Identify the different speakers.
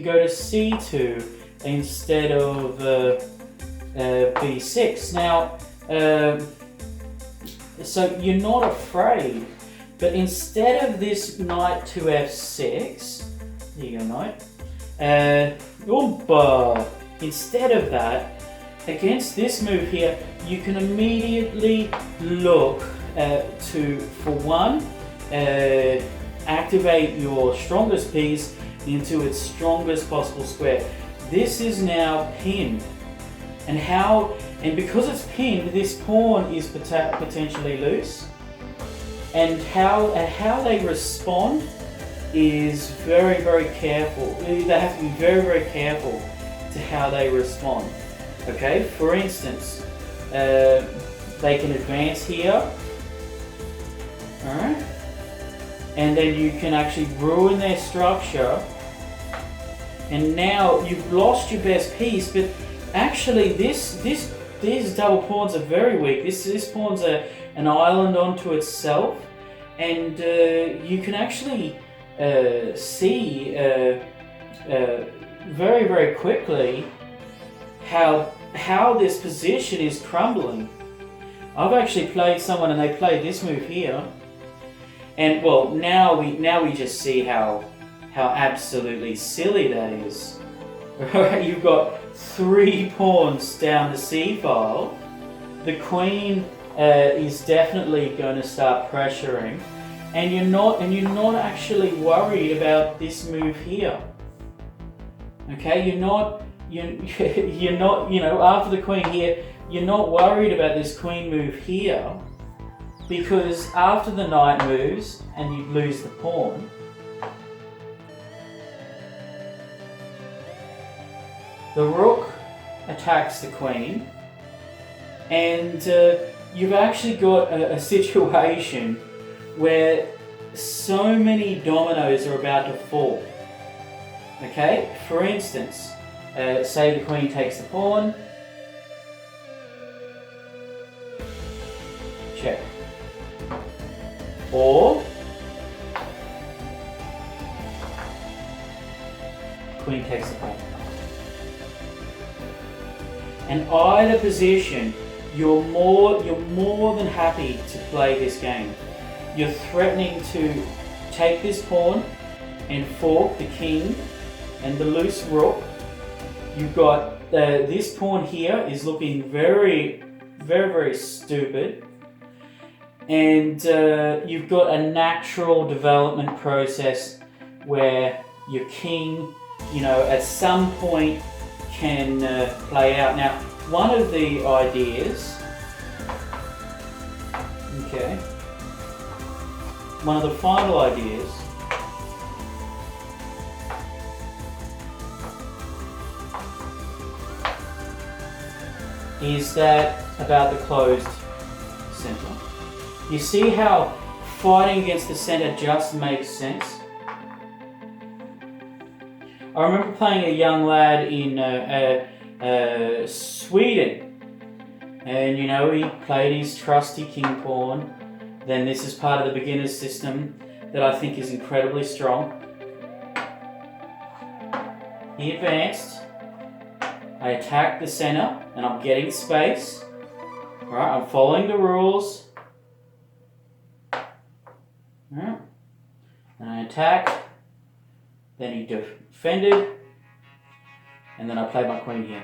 Speaker 1: go to c2 instead of b6. Now, so you're not afraid, but instead of this knight to f6, here you go, knight. Instead of that, against this move here, you can immediately look to, for one, activate your strongest piece into its strongest possible square. This is now pinned, and because it's pinned, this pawn is potentially loose, and how they respond is very, very careful. They have to be very, very careful to how they respond. Okay, for instance, they can advance here, alright, and then you can actually ruin their structure, and now you've lost your best piece. But actually these double pawns are very weak. This pawn's an island onto itself, and you can actually see very, very quickly how this position is crumbling. I've actually played someone and they played this move here, and well, now we just see how absolutely silly that is. You've got 3 pawns down the c file. The queen is definitely going to start pressuring, and you're not actually worried about this move here. Okay, you're not, after the queen here, you're not worried about this queen move here, because after the knight moves and you lose the pawn, the rook attacks the queen, and you've actually got a situation where so many dominoes are about to fall. Okay, for instance, say the queen takes the pawn, check, or queen takes the pawn. And either position, you're more than happy to play this game. You're threatening to take this pawn and fork the king and the loose rook. You've got this pawn here is looking very, very, very stupid, and you've got a natural development process where your king, at some point can play out. Now, one of the ideas, one of the final ideas is that about the closed center. You see how fighting against the center just makes sense? I remember playing a young lad in Sweden, and he played his trusty king pawn. Then this is part of the beginner's system that I think is incredibly strong. He advanced. I attacked the center, and I'm getting space. Alright, I'm following the rules. Alright. And I attacked. Then he defended. And then I played my queen here.